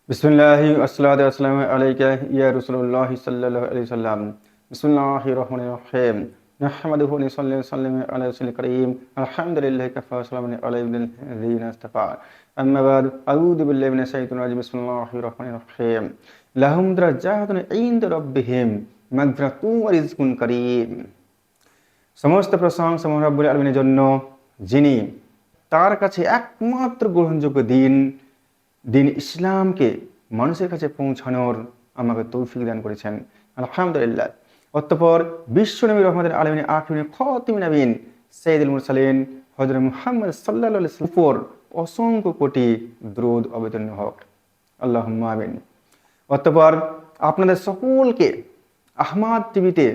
বিসমিল্লাহি আসসালাতু ওয়াসসালামু আলাইকা ইয়া রাসূলুল্লাহ সাল্লাল্লাহু আলাইহি ওয়াসাল্লাম। বিসমিল্লাহির রহমানির রহিম। নাহমাদুহু ওয়া nusalli wa nusallimu ala রাসূলিল কারীম। আলহামদুলিল্লাহি কাফা ওয়া সালামুন আলাল লাযিনা ইসতাফা। আম্মা বা'দ, আউযু বিল্লাহি মিনাশ শাইতানির রাজীম। বিসমিল্লাহির রহমানির রহিম। লাহুম দারাজাতুন ইনদা রাব্বিহিম মাগফিরাতুন ওয়া রিজকুন কারীম। সমস্ত প্রশংসা মহান রব্বুল আলামিনের জন্য, যিনি তার কাছে একমাত্র গ্রহণযোগ্য দিন ইসলামকে মানুষের কাছে পৌঁছানোর আমাকে তৌফিক দান করেছেন। আলহামদুলিল্লাহ। অতঃপর বিশ্বনবী রহমতুল আলামিন আখির খাতিমুন নবীন সাইয়্যিদুল মুরসালিন হযরত মুহাম্মদ সাল্লাল্লাহু আলাইহি ওয়াসাল্লামের উপর অসংখ্য কোটি দরুদ অবতীর্ণ হোক। আল্লাহুম্মা আমিন। অতঃপর আপনাদের সকলকে আহমাদ টিভিতে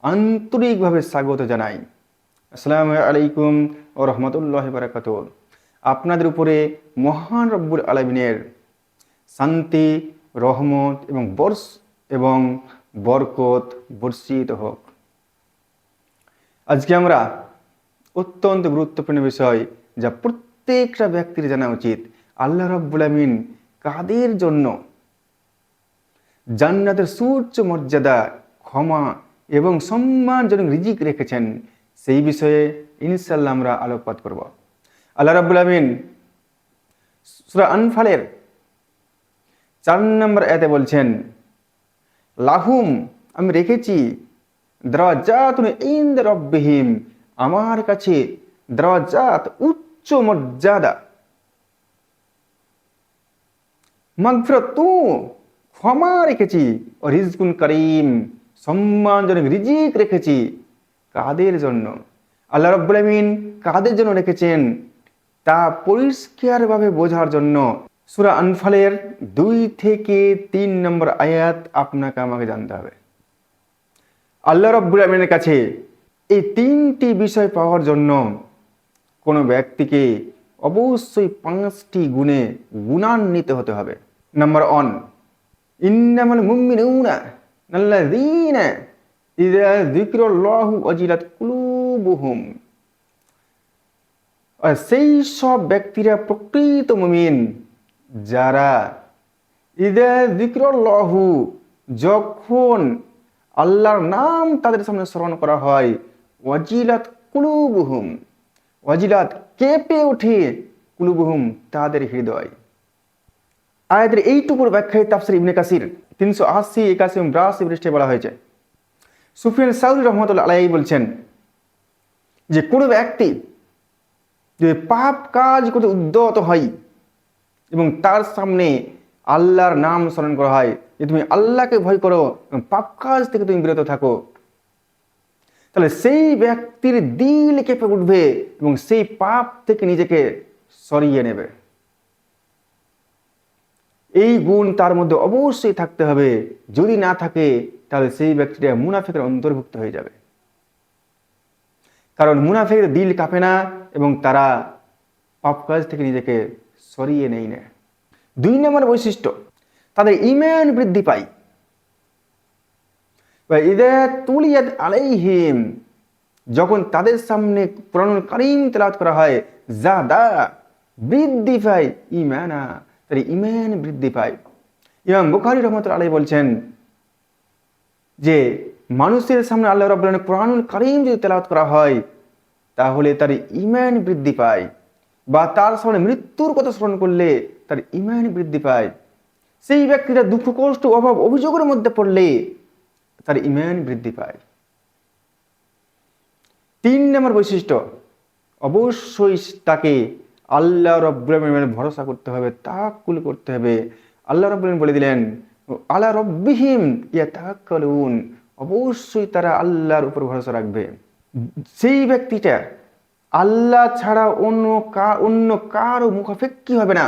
আন্তরিকভাবে স্বাগত জানাই। আসসালামু আলাইকুম ওয়া রাহমাতুল্লাহি ওয়া বারাকাতুহু। আপনাদের উপরে মহান রব্বুল আলামিনের শান্তি, রহমত এবং বরকত বর্ষিত হোক। আজকে আমরা অত্যন্ত গুরুত্বপূর্ণ বিষয়, যা প্রত্যেকটা ব্যক্তির জানা উচিত, আল্লাহ রব্বুল আলামিন কাদের জন্য জান্নাতের সুউচ্চ মর্যাদা, ক্ষমা এবং সম্মানজনক রিজিক রেখেছেন, সেই বিষয়ে ইনশাআল্লাহ আমরা আলোকপাত করব। আল্লাহ রাব্বুল আলামিন সূরা আনফালের 4 নম্বর আয়াতে বলছেন, লাহুম, আমি রেখেছি, দারাজাতুন ইনদা রাব্বিহিম, আমার কাছে দারাজাত, উচ্চ মর্যাদা, মাগফিরাতু, ক্ষমা রেখেছি, ও রিজকুন কারীম, সম্মানজনক রিজিক রেখেছি। কাদের জন্য? আল্লাহ রাব্বুল আলামিন কাদের জন্য রেখেছেন তা পরিষ্কারভাবে বোঝার জন্য সূরা আনফালের 2 থেকে 3 নম্বর আয়াত আপনাকে আমাকে জানতে হবে। আল্লাহ রাব্বুল আলামিনের কাছে এই 3টি বিষয় পাওয়ার জন্য কোনো ব্যক্তিকে অবশ্যই 5টি গুণে গুণান্বিত হতে হবে। নাম্বার 1, ইন্নামাল মুমিনুনা আল্লাযীনা ইযা যিকরাল্লাহু ওয়াজিলাত কুলুবুহুম। আর সেই সব ব্যক্তিরা প্রকৃত মুমিন, যারা ইযা যিকরাল্লাহু, যখন আল্লাহর নাম তাদের সামনে স্মরণ করা হয়, ওয়াজিলাত কুলুবুহুম, ওয়াজিলাত, কেঁপে ওঠে, কুলুবুহুম, তাদের হৃদয়। আয়াতের এইটুকুর ব্যাখ্যায় তাফসীর ইবনে কাসির 380, 81 এবং 82 পৃষ্ঠায় বলা হয়েছে। সুফিয়ান সাউরি রহমাতুল্লাহ আলাইহি বলছেন যে কোনো ব্যক্তি যদি পাপ কাজ করতে উদ্যত হয় এবং তার সামনে আল্লাহর নাম স্মরণ করা হয়, যে তুমি আল্লাহকে ভয় করো এবং পাপ কাজ থেকে তুমি বিরত থাকো, তাহলে সেই ব্যক্তির দিল কেঁপে উঠবে এবং সেই পাপ থেকে নিজেকে সরিয়ে নেবে। এই গুণ তার মধ্যে অবশ্যই থাকতে হবে। যদি না থাকে তাহলে সেই ব্যক্তিটা মুনাফিকের অন্তর্ভুক্ত হয়ে যাবে। কারণ মুনাফিকের দিল কাঁপে না এবং তারা পাপ কাজ থেকে নিজেকে সরিয়ে নেই না। 2 নম্বর বৈশিষ্ট্য, তাদের ঈমান বৃদ্ধি পায়। ইযা তুলিয়াত আলাইহিম, যখন তাদের সামনে কোরআনুল কারীম তেলাওয়াত করা হয়, যাদা, বৃদ্ধি পায়, ঈমানা, তার ঈমান বৃদ্ধি পায়। ইমাম বুখারী রাহমাতুল্লাহ আলাইহি বলছেন যে মানুষের সামনে আল্লাহ রাব্বুল আলামিনের কোরআনুল কারীম যদি তেলাওয়াত করা হয়, তাহলে তার ঈমান বৃদ্ধি পায়, বা তার সামনে মৃত্যুর কথা স্মরণ করলে তার ঈমান বৃদ্ধি পায়। সেই ব্যক্তিরা দুঃখ, কষ্ট, অভাব, অভিযোগের মধ্যে পড়লে তার ঈমান বৃদ্ধি পায়। 3 নম্বর বৈশিষ্ট্য, অবশ্যই তাকে আল্লাহ রাব্বুল আলামিনের ভরসা করতে হবে, তাওয়াক্কুল করতে হবে। আল্লাহ রাব্বুল আলামিন বলে দিলেন, আলা রাব্বিহিম ইয়াতাওয়াক্কালুন, অবশ্যই তারা আল্লাহর উপর ভরসা রাখবে। সেই ব্যক্তিটা আল্লাহ ছাড়া অন্য কারো মুখাপেক্ষী হবে না।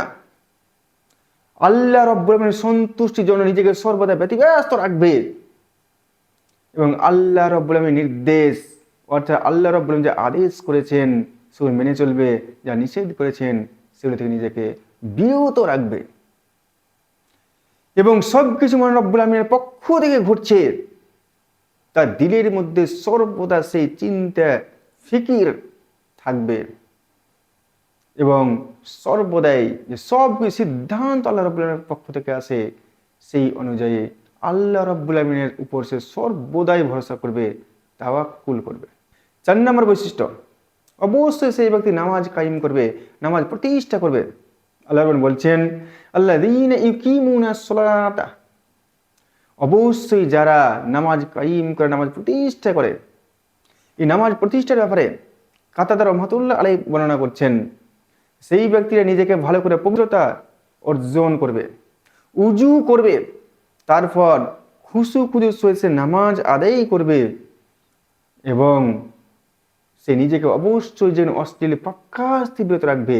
আল্লাহ রাব্বুল আলামিনের সন্তুষ্টির জন্য নিজেকে সর্বদা ব্যতিব্যস্ত রাখবে এবং আল্লাহ রাব্বুল আলামিনের নির্দেশ, অর্থাৎ আল্লাহ রাব্বুল আলামিন যে আদেশ করেছেন সেগুলো মেনে চলবে, যা নিষেধ করেছেন সেগুলো থেকে নিজেকে বিরত রাখবে। এবং সবকিছু মহান রব্বুল আলামিনের পক্ষ থেকে ঘটছে, তার দিলের মধ্যে সর্বদা সেই চিন্তা, ফিকির থাকবে এবং সর্বদাই যে সব সিদ্ধান্ত আল্লাহ রাব্বুল আলামিনের পক্ষ থেকে আসে সেই অনুযায়ী আল্লাহ রাব্বুল আলামিনের উপর সে সর্বদাই ভরসা করবে, তাওয়াক্কুল করবে। 4 নম্বর বৈশিষ্ট্য, অবশ্যই সেই ব্যক্তি নামাজ কায়েম করবে, নামাজ প্রতিষ্ঠা করবে। আল্লাহ রাব্বুল বলছেন আল্লাযীনা ইউকিমুনাস সালাতা, অবশ্যই যারা নামাজ কায়েম করে, নামাজ প্রতিষ্ঠা করে। এই নামাজ প্রতিষ্ঠার ব্যাপারে কাতাদা রাহমাতুল্লাহ আলাইহি বর্ণনা করছেন, সেই ব্যক্তিরা নিজেকে ভালো করে পবিত্রতা অর্জন করবে, উজু করবে, তারপর খুশু খুজু সে নামাজ আদায় করবে এবং সে নিজেকে অবশ্যই যেন অশ্লীল পাক্কাস থেকে বিরত রাখবে।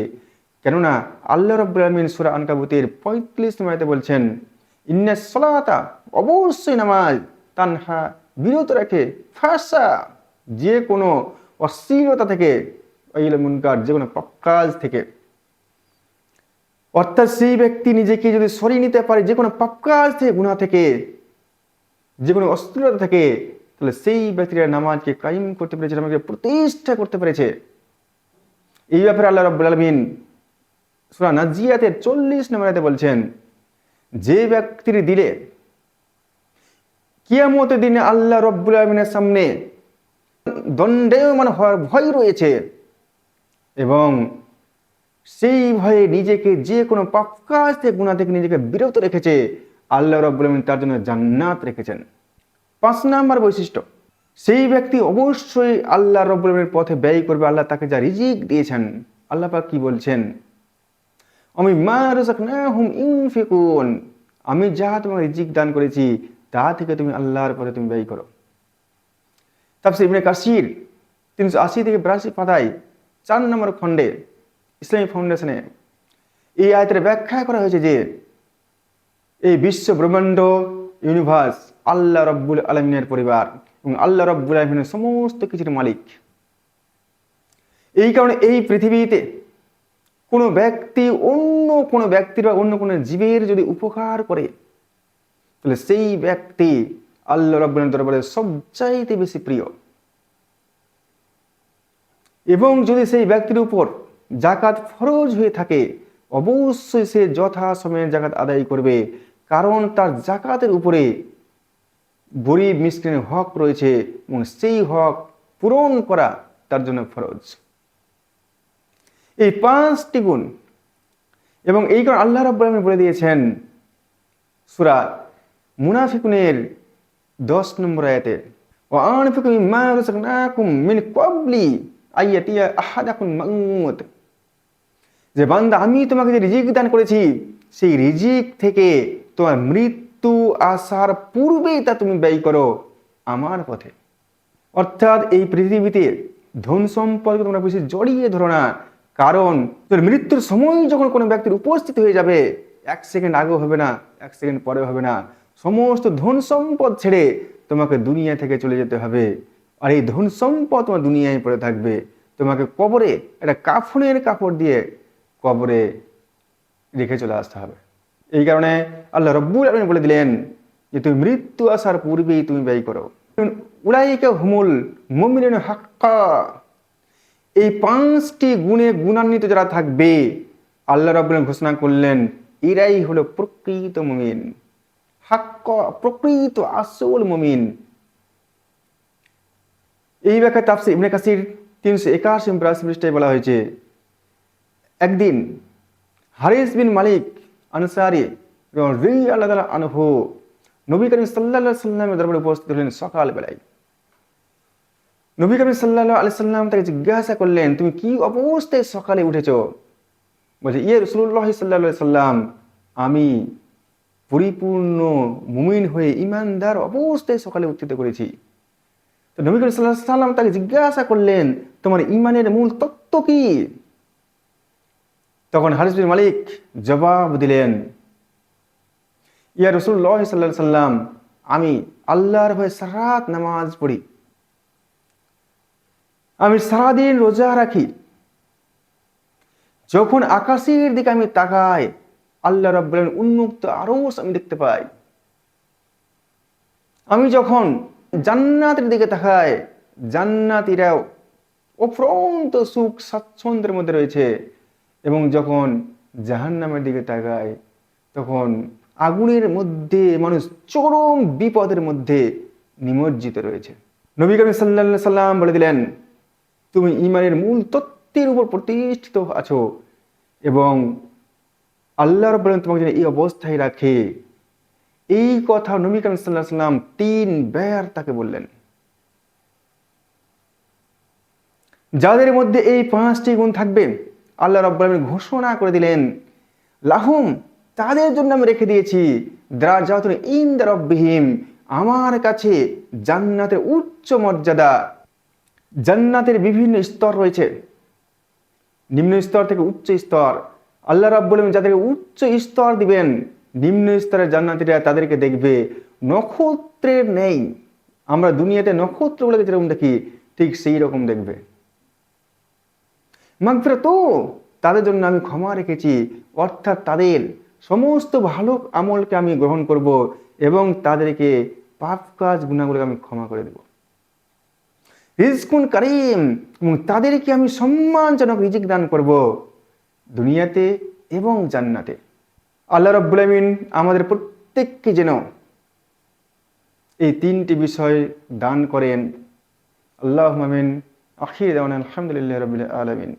কেননা আল্লাহ রাব্বুল আলামিন সূরা আনকাবুতের 35 নম্বর আয়াতে বলছেন ইন্নাস সালাতা, অবশ্যই নামাজ, তানহা বিরত রাখে, ফাহশা যে কোনো অশ্লীলতা থেকে, ওয়াইল মুনকার যে কোনো পাক্কাজ থেকে। অর্থাৎ সেই ব্যক্তি নিজেকে যদি সরিয়ে নিতে পারে যে কোনো পাপকাজ থেকে, গুনাহ থেকে, যে কোনো অশ্লীলতা থেকে, তাহলে সেই ব্যক্তিরা নামাজকে কায়েম করতে পেরেছে, নামাজকে প্রতিষ্ঠা করতে পেরেছে। এই ব্যাপারে আল্লাহ রাব্বুল আলামিন সূরা নাজিয়াতের 40 নম্বর আয়াতে বলছেন, যে ব্যক্তির দিলে কিয়ামতের দিনে আল্লাহ রাব্বুল আলামিনের সামনে দণ্ডায়মান হওয়ার ভয় রয়েছে এবং সেই ভয়ে নিজেকে যে কোনো পাপ কাজ থেকে, গুনাহ থেকে নিজেকে বিরত রেখেছে, আল্লাহ রাব্বুল আলামিন তার জন্য জান্নাত রেখেছেন। 5 নম্বর বৈশিষ্ট্য, সেই ব্যক্তি অবশ্যই আল্লাহ রাব্বুল আলামিনের পথে ব্যয় করবে। আল্লাহ তাকে যা রিজিক দিয়েছেন, আল্লাহ পাক কি বলছেন, মিম্মা রাযাকনাহুম ইউনফিকুন, আমি যা তোমাকে রিজিক দান করেছি তা থেকে তুমি আল্লাহর পথে তুমি ব্যয় করো। তাফসীর ইবনে কাসির 380 থেকে 82 পাতায় 4 নম্বর খণ্ডে ইসলামিক ফাউন্ডেশনে এই আয়াতের ব্যাখ্যা করা হয়েছে যে এই বিশ্ব ব্রহ্মাণ্ড ইউনিভার্স আল্লাহ রাব্বুল আলামিনের পরিবার এবং আল্লাহ রাব্বুল আলামিনের সমস্ত কিছুর মালিক। এই কারণে এই পৃথিবীতে কোনো ব্যক্তি অন্য কোনো ব্যক্তির বা অন্য কোনো জীবের যদি উপকার করে, তাহলে সেই ব্যক্তি আল্লাহ রাব্বুল আলামিনের দরবারে সবচাইতে বেশি প্রিয়। এবং যদি সেই ব্যক্তির উপর যাকাত ফরজ হয়ে থাকে, অবশ্যই সে যথাসময়ে যাকাত আদায় করবে, কারণ তার যাকাতের উপরে গরিব মিসকিনের হক রয়েছে এবং সেই হক পূরণ করা তার জন্য ফরজ। এই 5টি গুণ, এবং এই কারণে আল্লাহ রাব্বুল আলামিন বলে দিয়েছেন সূরা মুনাফিকুনের 10 নম্বর আয়াতে, ওয়া আনফিকু মিম্মা রাযাকনাকুম মিন ক্বাবলি আইয়াতিয়া আহাদাকুম মাউত, যে বান্দা আমি তোমাকে যে রিজিক দান করেছি সেই রিজিক থেকে তোমার মৃত্যু আসার পূর্বেই তা তুমি ব্যয় করো আমার পথে। অর্থাৎ এই পৃথিবীতে ধন সম্পদকে তোমরা বেশি জড়িয়ে ধরো না, কারণ তোর মৃত্যুর সময় যখন কোনো ব্যক্তির উপস্থিত হয়ে যাবে, 1 সেকেন্ড আগেও হবে না, 1 সেকেন্ড পরেও হবে না, সমস্ত ধন সম্পদ ছেড়ে তোমাকে দুনিয়া থেকে চলে যেতে হবে। আর এই ধন সম্পদ তোমার দুনিয়ায় পড়ে থাকবে, তোমাকে কবরে একটা কাফনের কাপড় দিয়ে কবরে রেখে চলে আসতে হবে। এই কারণে আল্লাহ রাব্বুল আলামিন বলে দিলেন যে তুমি মৃত্যু আসার পূর্বেই তুমি ব্যয় করো। উলাইকা হুমুল মুমিনুনা হাক্কা, এই 5টি গুণে গুণান্বিত যারা থাকবে, আল্লাহ রাব্বুল আলামিন ঘোষণা করলেন এরাই হলো প্রকৃত মুমিন, হাক্কা, প্রকৃত আসল মুমিন। এই ব্যাখ্যা তাফসীর ইবনে কাসির 381 পৃষ্ঠায় বলা হয়েছে, একদিন হারিস বিন মালিক আনসারী রাদিয়াল্লাহু তাআলা আনহু নবী করিম সাল্লাল্লাহু আলাইহি সাল্লামের দরবারে উপস্থিত হলেন সকাল বেলায়। নবী করিম সাল্লাল্লাহু আলাইহি সাল্লাম তাকে জিজ্ঞাসা করলেন, তুমি কি অবস্থায় সকালে উঠেছো? বলছে, ইয়ে রাসূলুল্লাহ সাল্লাল্লাহু আলাইহি সাল্লাম, আমি পরিপূর্ণ মুমিন হয়ে ঈমানদার অবস্থায় সকালে উত্থিত করেছি। তো নবী করিম সাল্লাল্লাহু আলাইহি সাল্লাম তাকে জিজ্ঞাসা করলেন, তোমার ঈমানের মূল তত্ত্ব কি? তখন হারিস বিন মালিক জবাব দিলেন, ইয়া রাসূলুল্লাহ সাল্লাল্লাহু আলাইহি সাল্লাম, আমি আল্লাহর ভয়ে সারাত নামাজ পড়ি, আমি সারাদিন রোজা রাখি, যখন আকাশের দিকে আমি তাকাই আল্লাহ রাব্বুল আলামিন উন্মুক্ত আরশ আমি দেখতে পাই, আমি যখন জান্নাতের দিকে তাকাই জান্নাতীরাও অফুরন্ত সুখ স্বাচ্ছন্দ্যের মধ্যে রয়েছে, এবং যখন জাহান্নামের দিকে তাকায় তখন আগুনের মধ্যে মানুষ চরম বিপদের মধ্যে নিমজ্জিত রয়েছে। নবী করিম সাল্লাল্লাহু আলাইহি সাল্লাম বলে দিলেন, তুমি ঈমানের মূল তত্ত্বের উপর প্রতিষ্ঠিত আছো এবং আল্লাহ রাব্বুল আলামিন তোমাকে যেন এই অবস্থায় রাখে, এই কথা নবী করিম সাল্লাল্লাহু আলাইহি সাল্লাম 3 বার তাকে বললেন। যাদের মধ্যে এই 5টি গুণ থাকবে আল্লাহ রাব্বুল আলামিন ঘোষণা করে দিলেন, লাহুম, তাদের জন্য আমি রেখে দিয়েছি দারাজাতুন ইনদা রাব্বিহিম, আমার কাছে জান্নাতের উচ্চ মর্যাদা। জান্নাতের বিভিন্ন স্তর রয়েছে, নিম্ন স্তর থেকে উচ্চ স্তর। আল্লাহ রাব্বুল আলামিন যাদেরকে উচ্চ স্তর দিবেন, নিম্ন স্তরের জান্নাতীরা তাদেরকে দেখবে নক্ষত্রের নেই। আমরা দুনিয়াতে নক্ষত্রগুলোকে যেরকম দেখি ঠিক সেই রকম দেখবে। মাগফিরাত, তাদের জন্য আমি ক্ষমা রেখেছি, অর্থাৎ তাদের সমস্ত ভালো আমলকে আমি গ্রহণ করব এবং তাদেরকে পাপ কাজ গুনাহগুলোকে আমি ক্ষমা করে দেব। রিজকুন কারীম, এবং তাদেরকে আমি সম্মানজনক রিজিক দান করব দুনিয়াতে এবং জান্নাতে। আল্লাহ রাব্বুল আলামিন আমাদের প্রত্যেককে যেন এই 3টি বিষয় দান করেন। আল্লাহুম্মা আমিন। আখির দাওয়ানা আলহামদুলিল্লাহি রাব্বিল আলামিন।